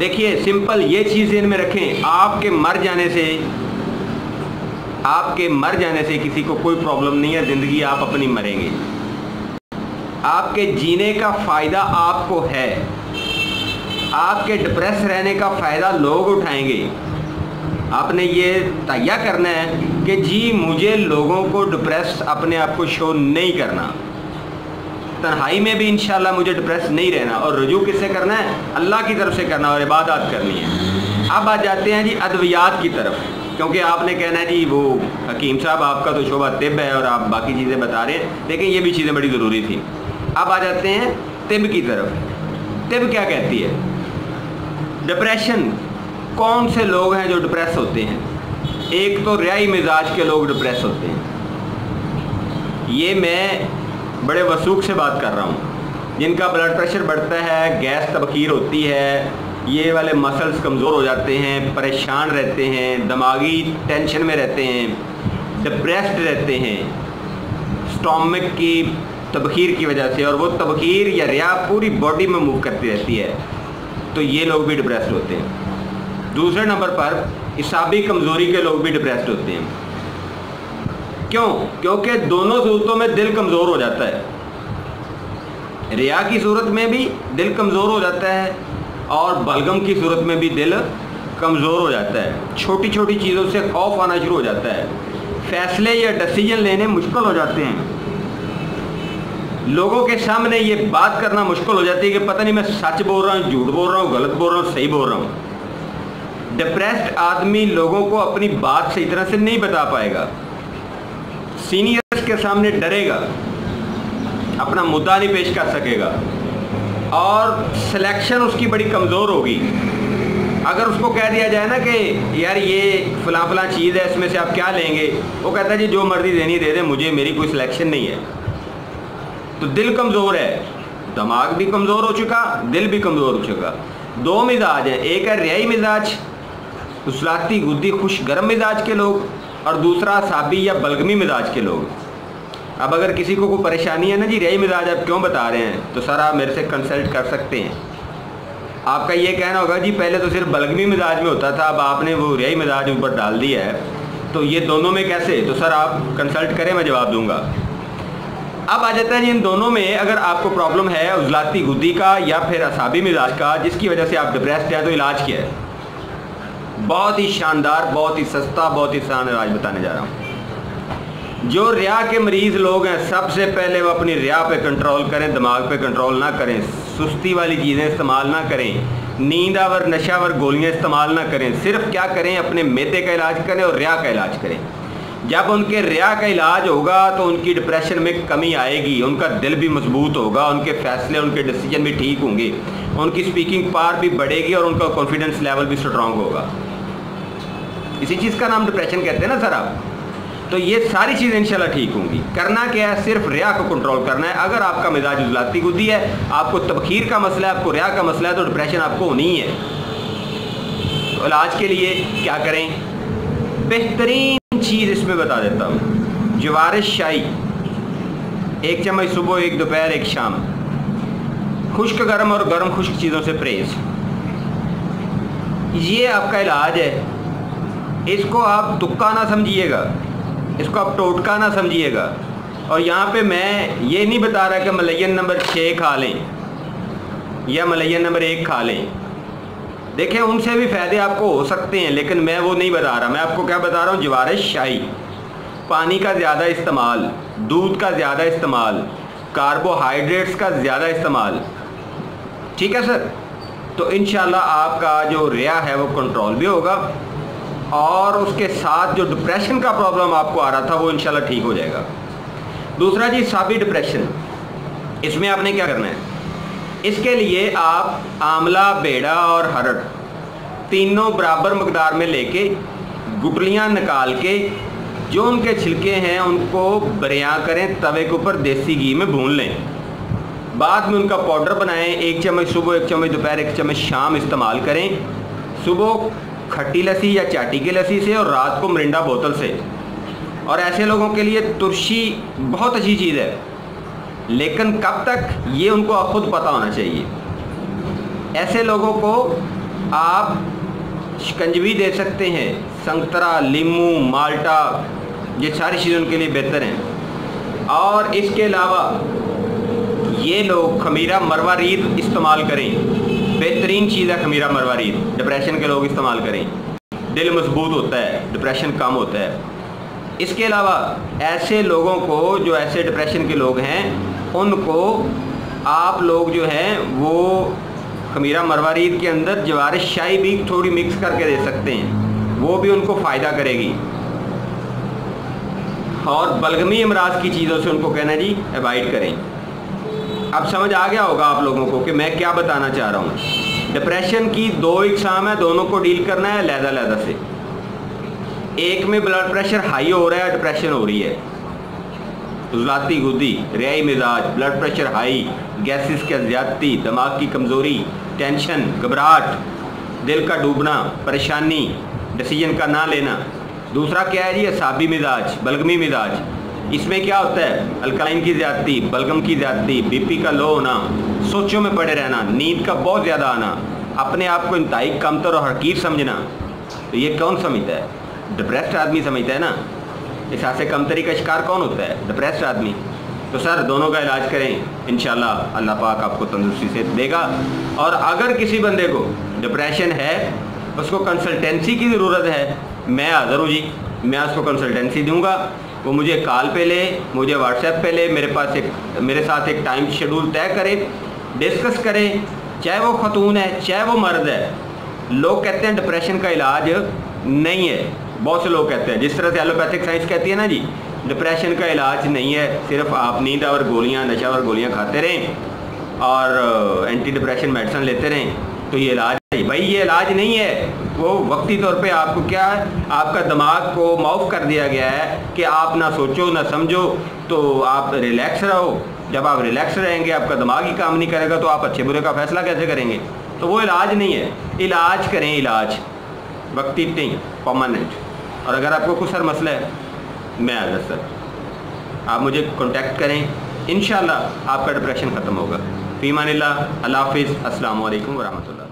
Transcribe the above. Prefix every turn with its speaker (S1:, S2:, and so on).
S1: دیکھیے سمپل یہ چیز ذہن میں رکھیں، آپ کے مر جانے سے کسی کو کوئی پرابلم نہیں ہے، زندگی آپ اپنی مریں گے، آپ کے جینے کا فائدہ آپ کو ہے، آپ کے ڈپریس رہنے کا فائدہ لوگ اٹھائیں گے۔ آپ نے یہ تہیہ کرنا ہے کہ جی مجھے لوگوں کو ڈپریس اپنے آپ کو شو نہیں کرنا، تنہائی میں بھی انشاءاللہ مجھے ڈپریس نہیں رہنا، اور رجوع کس سے کرنا ہے؟ اللہ کی طرف سے کرنا اور عبادات کرنی ہے۔ اب آ جاتے ہیں جی ادویات کی طرف، کیونکہ آپ نے کہنا ہے جی وہ حکیم صاحب آپ کا تو شعبہ طب ہے اور آپ باقی چیزیں بتا رہے ہیں، لیکن یہ بھی چیزیں بڑی ضروری تھیں۔ اب آ جاتے ہیں طب کی طرف۔ طب کیا کہتی ہے؟ ڈپریشن، کون سے لوگ ہیں جو ڈپریس ہوتے ہیں؟ ایک تو ریائی مزاج کے لوگ ڈپریس ہوتے ہیں، یہ میں بڑے وثوق سے بات کر رہا ہوں، جن کا بلڈ پریشر بڑھتا ہے، گیس تبخیر ہوتی ہے، یہ والے مسلز کمزور ہو جاتے ہیں، پریشان رہتے ہیں، دماغی ٹینشن میں رہتے ہیں، ڈپریسڈ رہتے ہیں سٹامک کی تبخیر کی وجہ سے، اور وہ تبخیر یا ریا پوری باڈی میں موو کرتی رہتی ہے، تو یہ لوگ بھی ڈپریسڈ ہوتے ہیں۔ دوسرے نمبر پر اعصابی کمزوری کے لوگ بھی ڈپریسڈ ہوتے ہیں۔ کیوں؟ کیونکہ دونوں صورتوں میں دل کمزور ہو جاتا ہے، ریا کی صورت میں بھی دل کمزور ہو جاتا ہے اور بلغم کی صورت میں بھی دل کمزور ہو جاتا ہے، چھوٹی چھوٹی چیزوں سے خوف آنا شروع ہو جاتا ہے، فیصلے یا ڈیسیجن لینے مشکل ہو جاتے ہیں، لوگوں کے سامنے یہ بات کرنا مشکل ہو جاتی ہے کہ پتہ نہیں میں سچ بول رہا ہوں، جھوٹ بول رہا ہوں، غلط بول رہا ہوں، صحیح بول رہا ہوں۔ ڈپریسڈ آدمی لوگوں کو اپنی بات صحیح طرح سے نہیں بتا پائے گا، سینئرز کے سامنے ڈرے گا، اپنا مدعا نہیں پیش کر سکے گا، اور سلیکشن اس کی بڑی کمزور ہوگی۔ اگر اس کو کہہ دیا جائے نا کہ یار یہ فلاں فلاں چیز ہے، اس میں سے آپ کیا لیں گے، وہ کہتا ہے جی جو مرضی دینی دے دیں، مجھے میری کوئی سلیکشن نہیں ہے۔ تو دل کمزور ہے، دماغ بھی کمزور ہو چکا، دل بھی کمزور ہو چکا۔ دو مزاج ہیں، ایک ہے ریائی مزاج، وصلاتی غدی خوش گرم مزاج کے لوگ، اور دوسرا اعصابی یا بلغمی مزاج کے لوگ۔ اب اگر کسی کو کوئی پریشانی ہے نا جی ریائی مزاج آپ کیوں بتا رہے ہیں، تو سر آپ میرے سے کنسلٹ کر سکتے ہیں۔ آپ کا یہ کہنا ہوگا جی پہلے تو صرف بلغمی مزاج میں ہوتا تھا، اب آپ نے وہ ریائی مزاج اوپر ڈال دیا ہے، تو یہ دونوں میں کیسے؟ تو سر آپ کنسلٹ کریں، میں جواب دوں گا۔ اب آ جاتا ہے جی ان دونوں میں اگر آپ کو پرابلم ہے عضلاتی غدی کا یا پھر اعصابی مزاج کا، جس کی وجہ سے آپ ڈپریسڈ ہیں، تو علاج کیا ہے؟ بہت ہی شاندار، بہت ہی سستا، بہت ہی آسان علاج بتانے جا رہا ہوں۔ جو ریا کے مریض لوگ ہیں، سب سے پہلے وہ اپنی ریا پہ کنٹرول کریں، دماغ پہ کنٹرول نہ کریں، سستی والی چیزیں استعمال نہ کریں، نیند آور نشہ آور گولیاں استعمال نہ کریں، صرف کیا کریں؟ اپنے معدے کا علاج کریں اور ریا کا علاج کریں۔ جب ان کے ریا کا علاج ہوگا تو ان کی ڈپریشن میں کمی آئے گی، ان کا دل بھی مضبوط ہوگا، ان کے فیصلے، ان کے ڈیسیجن بھی ٹھیک ہوں گے، ان کی سپیکنگ پاور بھی بڑھے گی اور ان کا کانفیڈنس لیول بھی سٹرونگ ہوگا۔ اسی چیز کا نام ڈپریشن کہتے ہیں نا سر آپ۔ تو یہ ساری چیزیں انشاءاللہ ٹھیک ہوں گی۔ کرنا کیا ہے؟ صرف ریا کو کنٹرول کرنا ہے۔ اگر آپ کا مزاج عضلاتی غدی ہے، آپ کو تبخیر کا مسئلہ ہے، آپ کو ریا کا مسئلہ ہے، تو ڈپریشن آپ کو ہونی ہے۔ تو علاج کے لیے کیا کریں؟ بہترین چیز اس میں بتا دیتا ہوں، جوارش شاہی 1 چمچ صبح، 1 دوپہر، 1 شام، خشک گرم اور گرم خشک چیزوں سے پرہیز، یہ آپ کا علاج ہے۔ اس کو آپ تکا نہ سمجھیے گا، اس کو آپ ٹوٹکا نہ سمجھیے گا۔ اور یہاں پہ میں یہ نہیں بتا رہا کہ ملین نمبر 6 کھا لیں یا ملین نمبر 1 کھا لیں، دیکھیں ان سے بھی فائدے آپ کو ہو سکتے ہیں، لیکن میں وہ نہیں بتا رہا۔ میں آپ کو کیا بتا رہا ہوں؟ جوارش شاہی، پانی کا زیادہ استعمال، دودھ کا زیادہ استعمال، کاربوہائیڈریٹس کا زیادہ استعمال، ٹھیک ہے سر؟ تو انشاءاللہ آپ کا جو ریا ہے وہ کنٹرول بھی ہوگا، اور اس کے ساتھ جو ڈپریشن کا پرابلم آپ کو آ رہا تھا وہ انشاءاللہ ٹھیک ہو جائے گا۔ دوسرا جی اعصابی ڈپریشن، اس میں آپ نے کیا کرنا ہے؟ اس کے لیے آپ آملہ، بیڑا اور ہرڑ تینوں برابر مقدار میں لے کے گٹلیاں نکال کے جو ان کے چھلکے ہیں ان کو بریاں کریں، توے کے اوپر دیسی گھی میں بھون لیں، بعد میں ان کا پاؤڈر بنائیں، 1 چمچ صبح، 1 چمچ دوپہر، 1 چمچ شام استعمال کریں، صبح کھٹی لسی یا چاٹی کی لسی سے اور رات کو مرنڈا بوتل سے۔ اور ایسے لوگوں کے لیے ترشی بہت اچھی چیز ہے، لیکن کب تک؟ یہ ان کو خود پتہ ہونا چاہیے۔ ایسے لوگوں کو آپ شکنجوی دے سکتے ہیں، سنگترا، لیمو، مالٹا، یہ ساری چیزیں ان کے لیے بہتر ہیں۔ اور اس کے علاوہ یہ لوگ خمیرہ مروارید استعمال کریں، بہترین چیز ہے خمیرہ مروارید، ڈپریشن کے لوگ استعمال کریں، دل مضبوط ہوتا ہے، ڈپریشن کم ہوتا ہے۔ اس کے علاوہ ایسے لوگوں کو جو ایسے ڈپریشن کے لوگ ہیں ان کو آپ لوگ جو ہیں وہ خمیرہ مروارید کے اندر جوار شاہی بھی تھوڑی مکس کر کے دے سکتے ہیں، وہ بھی ان کو فائدہ کرے گی۔ اور بلغمی امراض کی چیزوں سے ان کو کہنا جی اوائڈ کریں۔ اب سمجھ آ گیا ہوگا آپ لوگوں کو کہ میں کیا بتانا چاہ رہا ہوں۔ ڈپریشن کی دو اقسام ہے، دونوں کو ڈیل کرنا ہے علیحدہ علیحدہ سے۔ ایک میں بلڈ پریشر ہائی ہو رہا ہے، ڈپریشن ہو رہی ہے، عضلاتی غدی، ریائی مزاج، بلڈ پریشر ہائی، گیسز کی زیادتی، دماغ کی کمزوری، ٹینشن، گھبراہٹ، دل کا ڈوبنا، پریشانی، ڈیسیجن کا نہ لینا۔ دوسرا کیا ہے جی؟ اعصابی مزاج، بلغمی مزاج۔ اس میں کیا ہوتا ہے؟ الکلائن کی زیادتی، بلغم کی زیادتی، بی پی کا لو ہونا، سوچوں میں پڑے رہنا، نیند کا بہت زیادہ آنا، اپنے آپ کو انتہائی کمتر اور حقیر سمجھنا۔ تو یہ کون سمجھتا ہے؟ ڈپریسڈ آدمی سمجھتا ہے نا۔ احساس کمتری کا شکار کون ہوتا ہے؟ ڈپریسڈ آدمی۔ تو سر دونوں کا علاج کریں، انشاءاللہ اللہ پاک آپ کو تندرستی سے دے گا۔ اور اگر کسی بندے کو ڈپریشن ہے، اس کو کنسلٹنسی کی ضرورت ہے، میں حاضر ہوں جی، میں اس کو کنسلٹنسی دوں گا۔ وہ مجھے کال پہ لے، مجھے واٹس ایپ پہ لے، میرے ساتھ ایک ٹائم شیڈول طے کرے، ڈسکس کرے، چاہے وہ خاتون ہے چاہے وہ مرد ہے۔ لوگ کہتے ہیں ڈپریشن کا علاج نہیں ہے، بہت سے لوگ کہتے ہیں، جس طرح سے ایلوپیتھک سائنس کہتی ہے نا جی ڈپریشن کا علاج نہیں ہے، صرف آپ نیند اور گولیاں، نشہ اور گولیاں کھاتے رہیں اور اینٹی ڈپریشن میڈیسن لیتے رہیں تو یہ علاج ہے۔ بھائی یہ علاج نہیں ہے، وہ وقتی طور پہ آپ کو کیا ہے، آپ کا دماغ کو معاف کر دیا گیا ہے کہ آپ نہ سوچو نہ سمجھو، تو آپ ریلیکس رہو۔ جب آپ ریلیکس رہیں گے، آپ کا دماغ ہی کام نہیں کرے گا تو آپ اچھے برے کا فیصلہ کیسے کریں گے؟ تو وہ علاج نہیں ہے۔ علاج کریں، علاج وقتی نہیں، پرماننٹ۔ اور اگر آپ کو کچھ سر مسئلہ ہے، میں حاضر سر، آپ مجھے کانٹیکٹ کریں، انشاءاللہ آپ کا ڈپریشن ختم ہوگا۔ فی امان اللہ، اللہ حافظ، السلام علیکم ورحمۃ اللہ۔